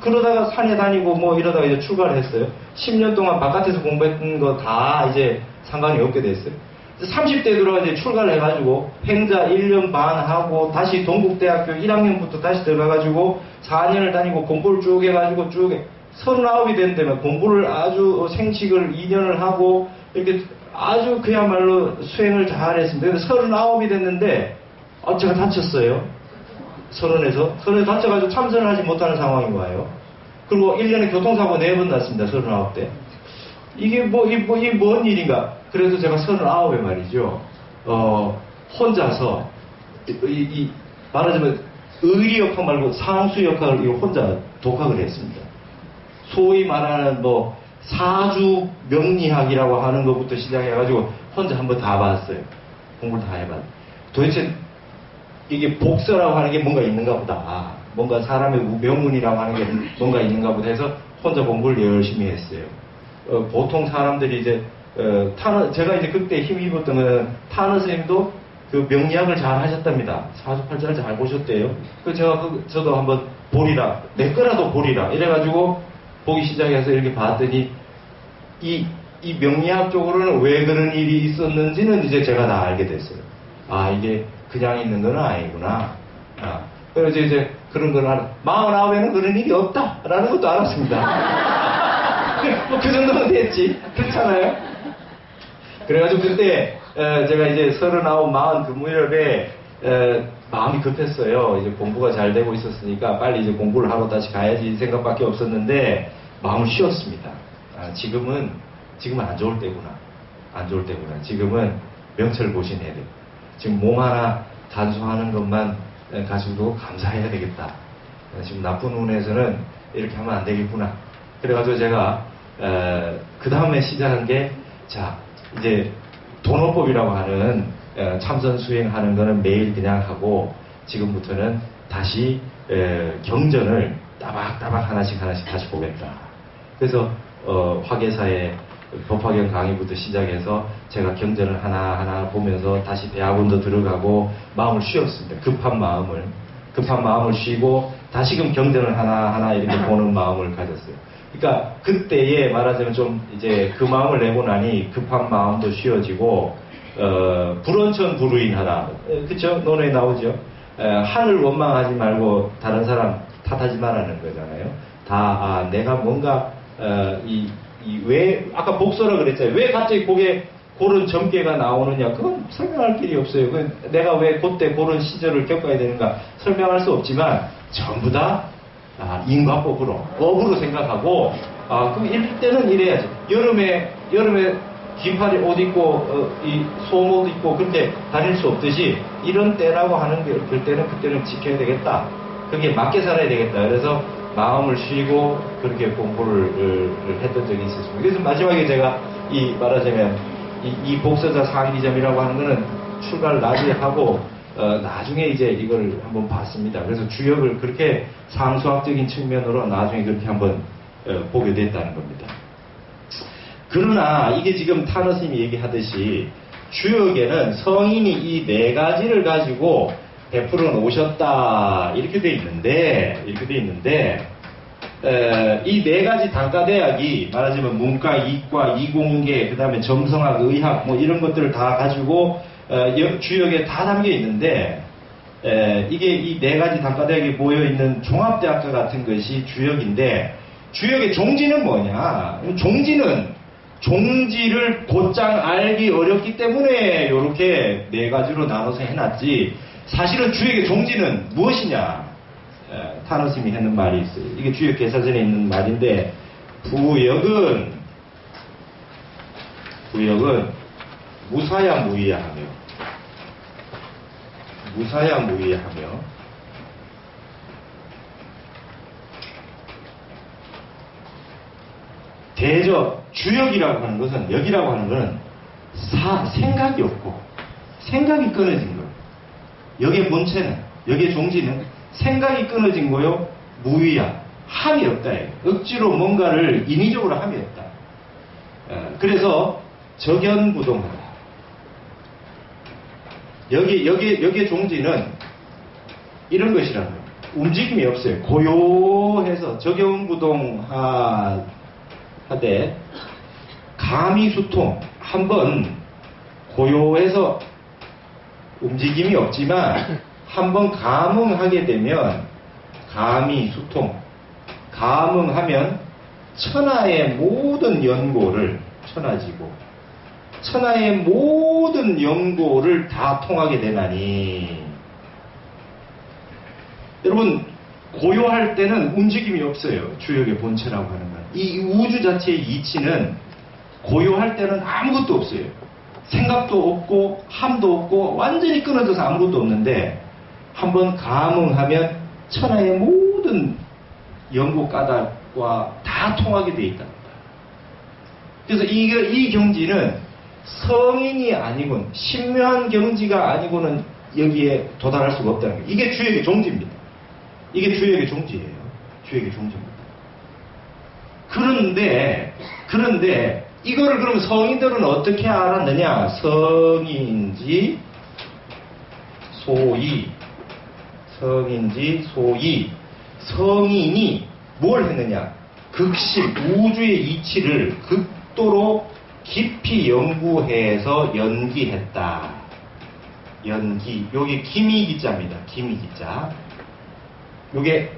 그러다가 산에 다니고 뭐 이러다가 이제 출가를 했어요. 10년 동안 바깥에서 공부했던 거 다 이제 상관이 없게 됐어요. 30대에 들어가 이제 출가를 해가지고 행자 1년 반 하고 다시 동국대학교 1학년부터 다시 들어가가지고 4년을 다니고 공부를 쭉 해가지고 39이 된다면 공부를 아주 생식을 2년을 하고 이렇게 아주 그야말로 수행을 잘 했습니다. 근데 39이 됐는데 제가 다쳤어요. 서른에서 다쳐가지고 참선을 하지 못하는 상황인 거예요. 그리고 1년에 교통사고 4번 났습니다. 39대. 이게 뭔 일인가? 그래서 제가 39에 말이죠. 혼자서 말하자면 의리역학 말고 상수역학을 혼자 독학을 했습니다. 소위 말하는 사주 명리학이라고 하는 것부터 시작해가지고 혼자 한번 다 봤어요. 공부를 다 해봤어요. 도대체 이게 복서라고 하는 게 뭔가 있는가 보다. 뭔가 사람의 명문이라고 하는 게 뭔가 있는가 보다 해서 혼자 공부를 열심히 했어요. 보통 사람들이 이제 제가 이제 그때 힘입었던 건 타너 선생님도 그 명리학을 잘 하셨답니다. 사주팔자를 잘 보셨대요. 저도 한번 보리라, 내 거라도 보리라 이래가지고 보기 시작해서 이렇게 봤더니 이 명리학 쪽으로는 왜 그런 일이 있었는지는 이제 제가 다 알게 됐어요. 이게 그냥 있는 건 아니구나. 그래서 이제 그런 걸 49에는 그런 일이 없다라는 것도 알았습니다. 그 정도는 됐지. 그렇잖아요. 그래가지고 그때 제가 이제 39, 40 그 무렵에 마음이 급했어요. 이제 공부가 잘 되고 있었으니까 빨리 이제 공부를 하고 다시 가야지 생각밖에 없었는데 마음을 쉬었습니다. 지금은 안 좋을 때구나. 안 좋을 때구나. 지금은 명철 보신해야 돼. 지금 몸 하나 단수하는 것만 가지고도 감사해야 되겠다. 지금 나쁜 운에서는 이렇게 하면 안 되겠구나. 그래가지고 제가 그 다음에 시작한 게 이제 돈호법이라고 하는 참선 수행하는 거는 매일 그냥 하고 지금부터는 다시 경전을 따박따박 하나씩 다시 보겠다. 그래서 화계사의 법화경 강의부터 시작해서 제가 경전을 하나하나 보면서 다시 대학원도 들어가고 마음을 쉬었습니다. 급한 마음을 쉬고 다시금 경전을 하나하나 이렇게 보는 마음을 가졌어요. 그러니까 그때에 말하자면 좀 이제 그 마음을 내고 나니 급한 마음도 쉬어지고 불원천 불의인하라. 그쵸? 논에 나오죠. 하늘 원망하지 말고 다른 사람 탓하지 말라는 거잖아요. 내가 뭔가 왜 아까 복서라 그랬잖아요. 왜 갑자기 그게 그런 점괘가 나오느냐? 그건 설명할 길이 없어요. 내가 왜 그때 그런 시절을 겪어야 되는가 설명할 수 없지만 전부 다 인과법으로 업으로 생각하고 그럼 이럴 때는 이래야지. 여름에 긴팔이 옷 입고 이 소옷 입고 그렇게 다닐 수 없듯이 이런 때라고 하는 게 그때는 지켜야 되겠다. 그게 맞게 살아야 되겠다. 그래서 마음을 쉬고 그렇게 공부를 했던 적이 있었습니다. 그래서 마지막에 제가 말하자면 이 복서자 상기점이라고 하는 거는 출가를 나중에 하고 나중에 이제 이걸 한번 봤습니다. 그래서 주역을 그렇게 상수학적인 측면으로 나중에 그렇게 한번 보게 됐다는 겁니다. 그러나 이게 지금 타너스님이 얘기하듯이 주역에는 성인이 이 네 가지를 가지고 베풀어 놓으셨다 이렇게 돼 있는데 이 네 가지 단과대학이 말하자면 문과, 이과, 이공계, 그 다음에 점성학, 의학 뭐 이런 것들을 다 가지고 주역에 다 담겨 있는데 이게 이 네 가지 단과대학이 모여 있는 종합대학과 같은 것이 주역인데 주역의 종지는 뭐냐? 종지를 곧장 알기 어렵기 때문에 이렇게 네 가지로 나눠서 해놨지. 사실은 주역의 종지는 무엇이냐? 타노스님이 했는 말이 있어요. 이게 주역 개사전에 있는 말인데 부역은 무사야무의하며 대저 주역이라고 하는 것은 역이라고 하는 것은 생각이 없고 생각이 끊어진 거예요. 역의 본체는 역의 종지는 생각이 끊어진 거요. 무위야 함이 없다. 억지로 뭔가를 인위적으로 함이 없다. 그래서 적연부동하다. 여기의 종지는 이런 것이라는 거예요. 움직임이 없어요. 고요해서 적연부동하되 감이수통 한번 고요해서 움직임이 없지만 한번 감응하게 되면 감이수통 감응하면 천하의 모든 연고를 천하의 모든 연고를 다 통하게 되나니 여러분 고요할 때는 움직임이 없어요. 주역의 본체라고 하는 건. 이 우주 자체의 이치는 고요할 때는 아무것도 없어요. 생각도 없고 함도 없고 완전히 끊어져서 아무것도 없는데 한번 감응하면 천하의 모든 연고 까닭과 다 통하게 되어 있답니다. 그래서 이 경지는 성인이 아니고는 신묘한 경지가 아니고는 여기에 도달할 수가 없다는 거예요. 이게 주역의 종지입니다. 이게 주역의 종지예요. 주역의 종지입니다. 그런데 이거를 그럼 성인들은 어떻게 알았느냐? 성인지 소이 성인이 뭘 했느냐? 극심 우주의 이치를 극도로 깊이 연구해서 연기했다. 연기. 요게 기미기자입니다. 기미기자. 요게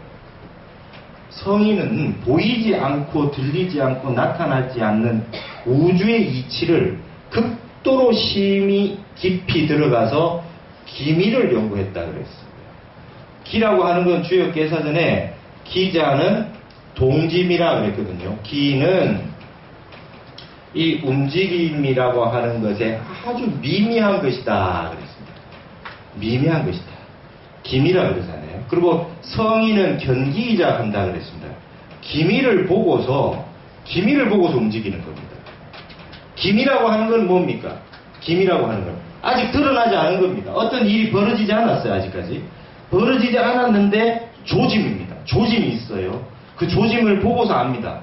성인은 보이지 않고 들리지 않고 나타나지 않는 우주의 이치를 극도로 심히 깊이 들어가서 기미를 연구했다 그랬습니다. 기라고 하는 건 주역 개사전에 기자는 동짐이라 그랬거든요. 기는 이 움직임이라고 하는 것에 아주 미미한 것이다 그랬습니다. 미미한 것이다. 기미라 그러잖아요. 그리고 성인은 견기이자 한다 그랬습니다. 기미를 보고서 움직이는 겁니다. 기미라고 하는 건 뭡니까? 기미라고 하는 건 아직 드러나지 않은 겁니다. 어떤 일이 벌어지지 않았어요. 아직까지. 벌어지지 않았는데 조짐입니다. 조짐이 있어요. 그 조짐을 보고서 압니다.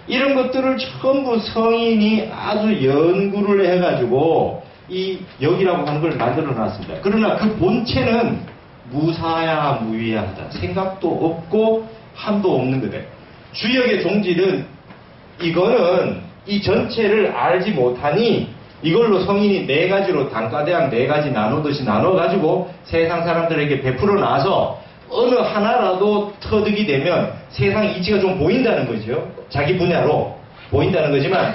이런 것들을 전부 성인이 아주 연구를 해가지고 이 역이라고 하는 걸 만들어 놨습니다. 그러나 그 본체는 무사야 무위하다. 생각도 없고 함도 없는 거다. 주역의 종지는 이거는 이 전체를 알지 못하니 이걸로 성인이 네 가지로 단과대학 네 가지 나누듯이 나눠가지고 세상 사람들에게 베풀어 놔서 어느 하나라도 터득이 되면 세상 이치가 좀 보인다는 거죠. 자기 분야로 보인다는 거지만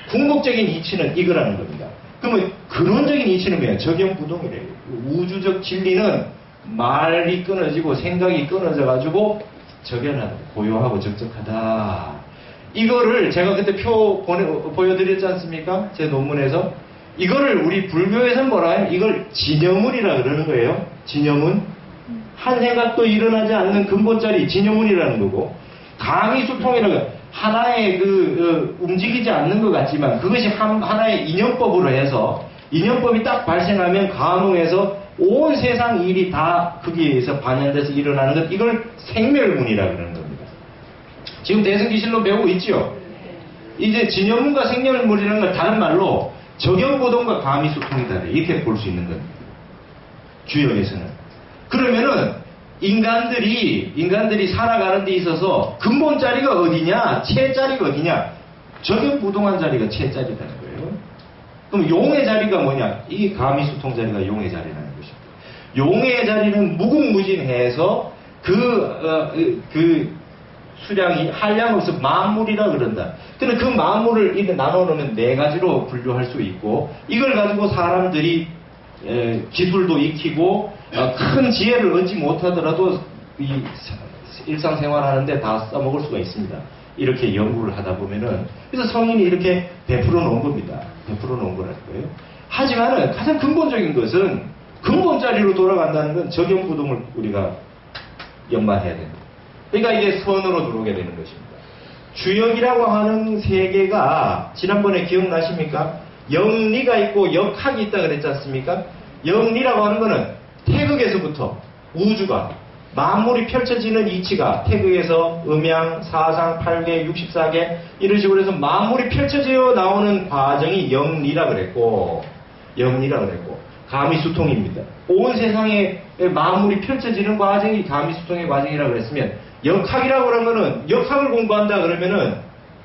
궁극적인 이치는 이거라는 겁니다. 그러면 근원적인 이치는 뭐야? 적용부동이래요. 우주적 진리는 말이 끊어지고 생각이 끊어져가지고 적연하다. 고요하고 적적하다. 이거를 제가 그때 표 보여드렸지 않습니까? 제 논문에서. 이거를 우리 불교에서는 뭐라 해요? 이걸 진여문이라 그러는 거예요. 진여문. 한 생각도 일어나지 않는 근본자리 진여문이라는 거고, 강의수통이라고 하나의 움직이지 않는 것 같지만 그것이 하나의 인연법으로 해서 인연법이 딱 발생하면 감흥에서 온 세상 일이 다 거기에서 반영돼서 일어나는 것, 이걸 생멸문이라 그러는 겁니다. 지금 대승기실로 배우고 있죠? 이제 진여문과 생멸문이라는 걸 다른 말로 적용보동과 감의수통이다. 이렇게 볼 수 있는 겁니다. 주역에서는. 그러면은 인간들이 살아가는 데 있어서 근본 자리가 어디냐? 채 자리가 어디냐? 적용부동한 자리가 채 자리라는 거예요. 그럼 용의 자리가 뭐냐? 이 감의수통 자리가 용의 자리라는 것입니다. 용의 자리는 무궁무진해서 그 수량이 한량 없어 만물이라 그런다. 근데 그 만물을 이렇게 나눠놓으면 네 가지로 분류할 수 있고, 이걸 가지고 사람들이 기술도 익히고 큰 지혜를 얻지 못하더라도 이 일상생활 하는데 다 써먹을 수가 있습니다. 이렇게 연구를 하다 보면은. 그래서 성인이 이렇게 베풀어 놓은 겁니다. 베풀어 놓은 거라는 거예요. 하지만은 가장 근본적인 것은 근본자리로 돌아간다는 건 적용부동을 우리가 연마해야 됩니다. 그러니까 이게 선으로 들어오게 되는 것입니다. 주역이라고 하는 세계가 지난번에 기억나십니까? 영리가 있고 역학이 있다 그랬지 않습니까? 영리라고 하는 거는 태극에서부터 우주가 만물이 펼쳐지는 이치가 태극에서 음양, 사상, 8개, 64개 이런 식으로 해서 만물이 펼쳐져 나오는 과정이 영리라 그랬고, 감의수통입니다. 온 세상에 만물이 펼쳐지는 과정이 감의수통의 과정이라 그랬으면, 역학이라고 그런 거는 역학을 공부한다 그러면은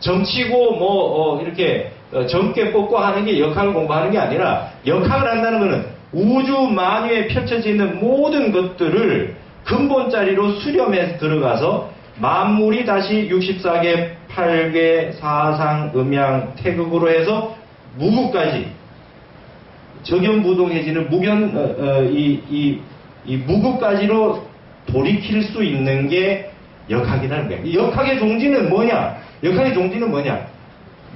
점치고 이렇게 점괘 뽑고 하는 게 역학을 공부하는 게 아니라, 역학을 한다는 거는 우주 만유에 펼쳐지는 모든 것들을 근본자리로 수렴해서 들어가서 만물이 다시 64개, 8개, 사상, 음양, 태극으로 해서 무구까지 적연부동해지는 이 무구까지로 돌이킬 수 있는 게 역학이라는 거예요. 역학의 종지는 뭐냐?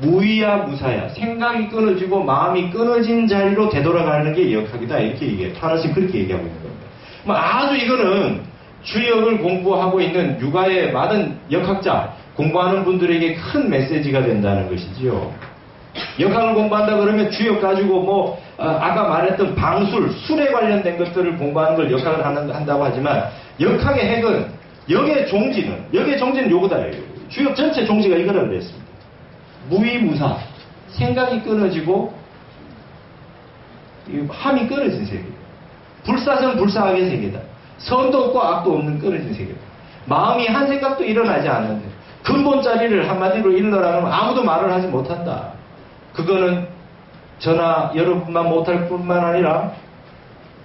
무위야 무사야. 생각이 끊어지고 마음이 끊어진 자리로 되돌아가는 게 역학이다. 이렇게 얘기해요. 타라스는 그렇게 얘기하고 있는 겁니다. 아주 이거는 주역을 공부하고 있는 육아의 많은 역학자, 공부하는 분들에게 큰 메시지가 된다는 것이지요. 역학을 공부한다 그러면 주역 가지고 아까 말했던 방술, 술에 관련된 것들을 공부하는 걸 역학을 한다고 하지만, 역학의 핵은 역의 종지는 요거다. 주역 전체 종지가 이거라고 그랬습니다. 무위무사, 생각이 끊어지고 함이 끊어진 세계. 불사선 불사악의 세계다. 선도 없고 악도 없는 끊어진 세계다. 마음이 한 생각도 일어나지 않는데 근본 자리를 한마디로 일러라면 아무도 말을 하지 못한다. 그거는 저나 여러분만 못할 뿐만 아니라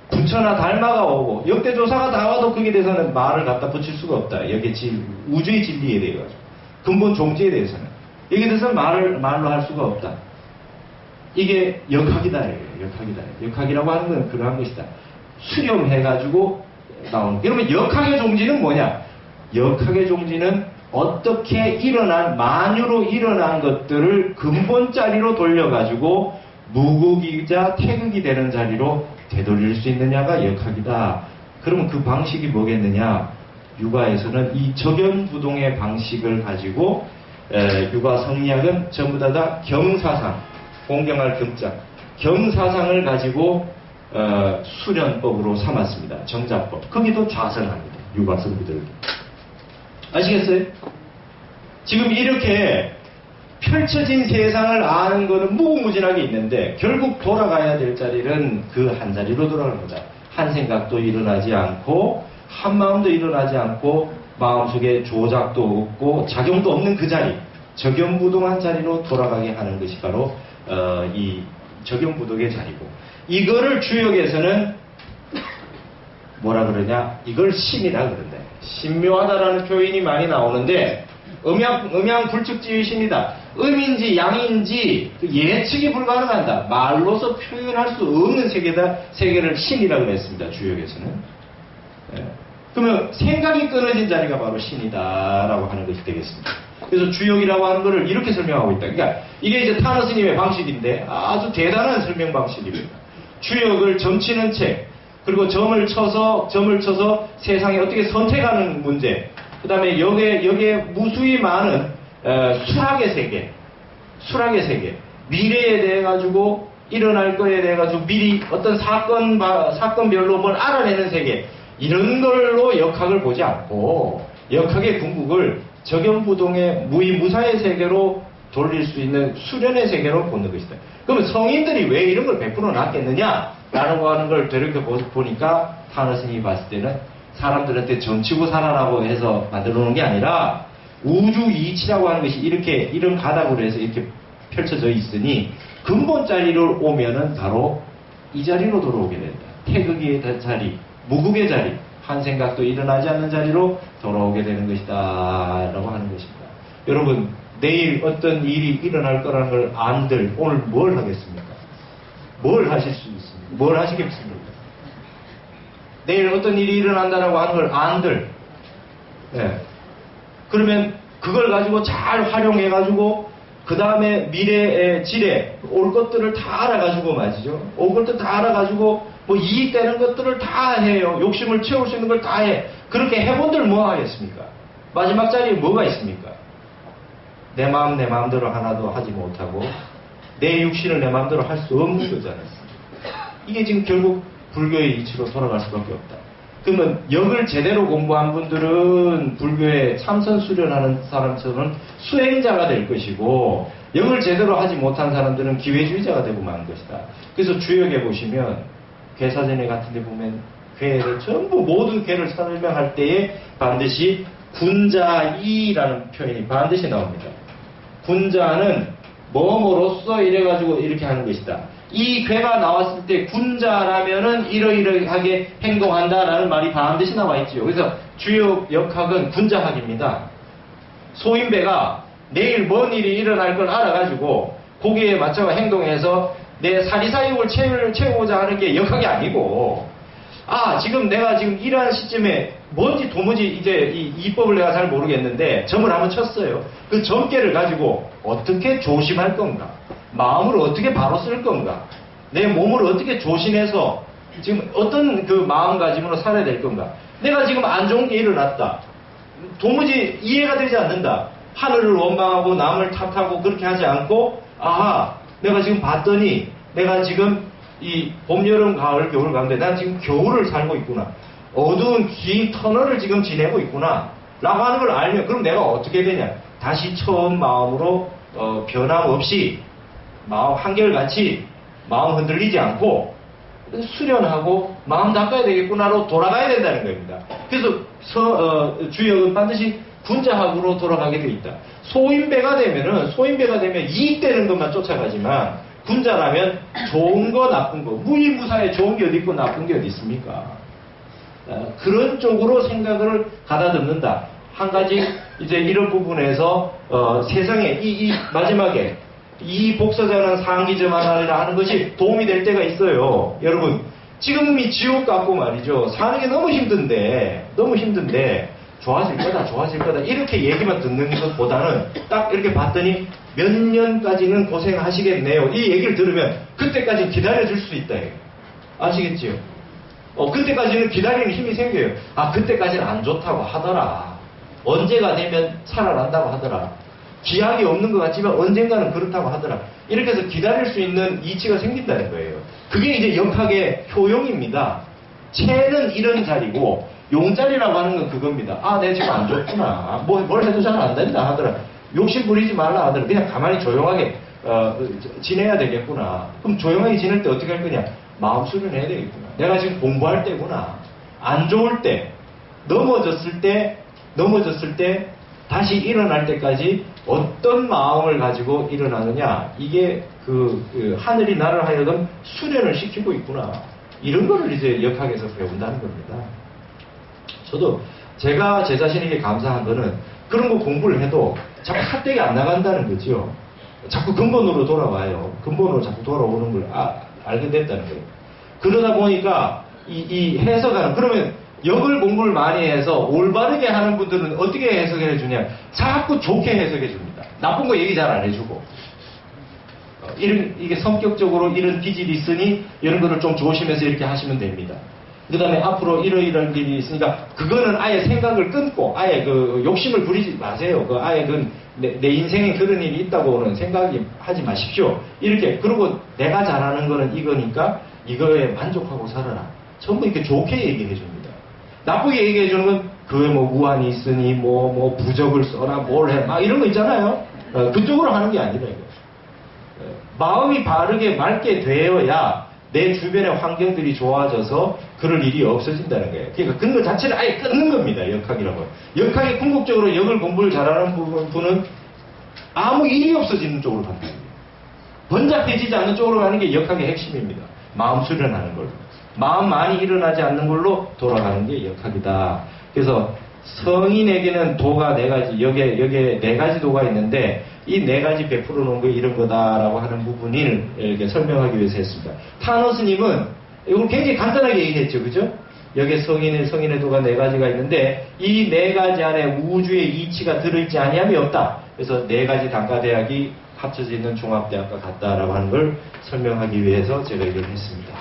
부처나 달마가 오고 역대조사가 다 와도 거기에 대해서는 말을 갖다 붙일 수가 없다. 여기에 우주의 진리에 대해 가지고 근본 종지에 대해서는 여기에 대해서는 말로 할 수가 없다. 이게 역학이다. 역학이라고 하는 건 그러한 것이다. 수렴해가지고 나오는. 그러면 역학의 종지는 뭐냐? 역학의 종지는 어떻게 만유로 일어난 것들을 근본 자리로 돌려가지고 무극이자 태극이 되는 자리로 되돌릴 수 있느냐가 역학이다. 그러면 그 방식이 뭐겠느냐? 육아에서는 이 적연부동의 방식을 가지고 육아 성리학은 전부 다 경사상, 공경할 경자, 경사상을 가지고 수련법으로 삼았습니다. 정자법. 거기도 좌선합니다. 육아 성리들. 아시겠어요? 지금 이렇게 펼쳐진 세상을 아는 것은 무궁무진하게 있는데 결국 돌아가야 될 자리는 그 한 자리로 돌아갑니다. 한 생각도 일어나지 않고 한 마음도 일어나지 않고 마음속에 조작도 없고 작용도 없는 그 자리, 적용부동한 자리로 돌아가게 하는 것이 바로 이 적용부동의 자리고, 이거를 주역에서는 뭐라 그러냐, 이걸 신이라 그런다. 신묘하다라는 표현이 많이 나오는데 음양불축지의신이다. 음인지 양인지 예측이 불가능한다. 말로서 표현할 수 없는 세계를 신이라고 했습니다. 주역에서는. 그러면 생각이 끊어진 자리가 바로 신이다라고 하는 것이 되겠습니다. 그래서 주역이라고 하는 것을 이렇게 설명하고 있다. 그러니까 이게 이제 타너 스님의 방식인데 아주 대단한 설명 방식입니다. 주역을 점치는 책, 그리고 점을 쳐서 세상에 어떻게 선택하는 문제, 그 다음에 여기에 무수히 많은 수락의 세계, 미래에 대해 가지고 일어날 거에 대해 가지고 미리 어떤 사건별로 뭘 알아내는 세계, 이런 걸로 역학을 보지 않고 역학의 궁극을 적용부동의 무의무사의 세계로 돌릴 수 있는 수련의 세계로 보는 것이다. 그러면 성인들이 왜 이런 걸 베풀어 놨겠느냐라고 하는 걸 되돌이켜 보니까 타너 스님이 봤을 때는 사람들한테 점치고 살아라고 해서 만들어 놓은 게 아니라 우주 이치라고 하는 것이 이런 가닥으로 해서 이렇게 펼쳐져 있으니 근본 자리로 오면은 바로 이 자리로 돌아오게 된다. 태극의 자리, 무국의 자리, 한 생각도 일어나지 않는 자리로 돌아오게 되는 것이다 라고 하는 것입니다. 여러분, 내일 어떤 일이 일어날 거라는 걸 안들 오늘 뭘 하겠습니까? 뭘 하실 수 있습니까? 뭘 하시겠습니까? 내일 어떤 일이 일어난다라고 하는 걸 안들, 그러면 그걸 가지고 잘 활용해 가지고 그 다음에 미래의 지뢰, 올 것들을 다 알아가지고 말이죠. 올 것들 다 알아가지고 뭐 이익되는 것들을 다 해요. 욕심을 채울 수 있는 걸 다 해. 그렇게 해본들 뭐 하겠습니까? 마지막 자리에 뭐가 있습니까? 내 마음 내 마음대로 하나도 하지 못하고 내 육신을 내 마음대로 할 수 없는 거잖아요. 이게 지금 결국 불교의 이치로 돌아갈 수밖에 없다. 그러면 역을 제대로 공부한 분들은 불교에 참선 수련하는 사람처럼 수행자가 될 것이고, 역을 제대로 하지 못한 사람들은 기회주의자가 되고 마는 것이다. 그래서 주역에 보시면 괴사전에 같은 데 보면 괴를 전부 모든 괴를 설명할 때에 반드시 군자이라는 표현이 반드시 나옵니다. 군자는 뭐뭐로써 이래가지고 이렇게 하는 것이다. 이 괴가 나왔을 때 군자라면은 이러이러하게 행동한다라는 말이 반드시 나와 있지요. 그래서 주역 역학은 군자학입니다. 소인배가 내일 뭔 일이 일어날 걸 알아가지고 거기에 맞춰 행동해서 내 사리사욕을 채우고자 하는 게 역학이 아니고, 지금 내가 지금 일하는 시점에 뭔지 도무지 이제 이 이법을 내가 잘 모르겠는데 점을 한번 쳤어요. 그 점괘를 가지고 어떻게 조심할 건가? 마음을 어떻게 바로 쓸 건가? 내 몸을 어떻게 조심해서 지금 어떤 그 마음가짐으로 살아야 될 건가? 내가 지금 안 좋은 게 일어났다. 도무지 이해가 되지 않는다. 하늘을 원망하고 남을 탓하고 그렇게 하지 않고, 내가 지금 봤더니 내가 지금 이 봄, 여름, 가을, 겨울 가운데 난 지금 겨울을 살고 있구나. 어두운 긴 터널을 지금 지내고 있구나. 라고 하는 걸 알면 그럼 내가 어떻게 되냐? 다시 처음 마음으로 변함없이 마음 한결같이 마음 흔들리지 않고 수련하고 마음 닦아야 되겠구나로 돌아가야 된다는 겁니다. 그래서 주역은 반드시 군자학으로 돌아가게 되어 있다. 소인배가 되면 이익되는 것만 쫓아가지만, 군자라면 좋은 거 나쁜 거, 무의무사에 좋은 게 어디 있고 나쁜 게 어디 있습니까? 그런 쪽으로 생각을 가다듬는다. 한 가지 이제 이런 부분에서 세상에 이 마지막에 이 복사자는 상기점 하나라 하는 것이 도움이 될 때가 있어요. 여러분, 지금이 지옥 같고 말이죠. 사는 게 너무 힘든데 좋아질 거다 이렇게 얘기만 듣는 것보다는 딱 이렇게 봤더니 몇 년까지는 고생하시겠네요. 이 얘기를 들으면 그때까지 기다려줄 수 있다. 아시겠지요? 그때까지는 기다리는 힘이 생겨요. 그때까지는 안 좋다고 하더라. 언제가 되면 살아난다고 하더라. 기약이 없는 것 같지만 언젠가는 그렇다고 하더라. 이렇게 해서 기다릴 수 있는 이치가 생긴다는 거예요. 그게 이제 역학의 효용입니다. 체는 이런 자리고 용자리라고 하는 건 그겁니다. 내가 지금 안 좋구나. 뭘 해도 잘 안 된다 하더라. 욕심 부리지 말라 하더라. 그냥 가만히 조용하게 지내야 되겠구나. 그럼 조용하게 지낼 때 어떻게 할 거냐? 마음 수련해야 되겠구나. 내가 지금 공부할 때구나. 안 좋을 때, 넘어졌을 때 다시 일어날 때까지 어떤 마음을 가지고 일어나느냐. 이게 그 하늘이 나를 하여금 수련을 시키고 있구나. 이런 거를 이제 역학에서 배운다는 겁니다. 저도 제가 제 자신에게 감사한 거는 그런 거 공부를 해도 자꾸 핫되게 안 나간다는 거죠. 자꾸 근본으로 돌아와요. 근본으로 자꾸 돌아오는 걸 알게 됐다는 거예요. 그러다 보니까 이 해석하는, 그러면 역을 공부를 많이 해서 올바르게 하는 분들은 어떻게 해석해 주냐? 자꾸 좋게 해석해 줍니다. 나쁜 거 얘기 잘 안 해주고. 이게 성격적으로 이런 기질이 있으니 이런 거를 좀 조심해서 이렇게 하시면 됩니다. 그 다음에 앞으로 이런 일이 있으니까 그거는 아예 생각을 끊고 아예 그 욕심을 부리지 마세요. 그 아예 내 인생에 그런 일이 있다고는 생각이 하지 마십시오. 이렇게. 그리고 내가 잘하는 거는 이거니까 이거에 만족하고 살아라. 전부 이렇게 좋게 얘기해 줍니다. 나쁘게 얘기해 주는 건 그에 뭐 우환이 있으니 뭐 부적을 써라 뭘 해 막 이런 거 있잖아요. 그쪽으로 하는 게 아니라 이거. 마음이 바르게 맑게 되어야 내 주변의 환경들이 좋아져서 그럴 일이 없어진다는 거예요. 그러니까 그런 것 자체를 아예 끊는 겁니다. 역학이라고. 역학이 궁극적으로 역을 공부를 잘하는 분은 아무 일이 없어지는 쪽으로 간다. 번잡해지지 않는 쪽으로 가는 게 역학의 핵심입니다. 마음 수련하는 걸로. 마음 많이 일어나지 않는 걸로 돌아가는 게 역학이다. 그래서 성인에게는 도가 네 가지, 여기에 네 가지 도가 있는데 이 네 가지 베풀어 놓은 게 이런 거다라고 하는 부분을 이렇게 설명하기 위해서 했습니다. 타노 스님은 이걸 굉장히 간단하게 얘기했죠. 그죠? 여기에 성인의 도가 네 가지가 있는데 이 네 가지 안에 우주의 이치가 들어있지 아니함이 없다. 그래서 네 가지 단과대학이 합쳐져 있는 종합대학과 같다라고 하는 걸 설명하기 위해서 제가 이걸 했습니다.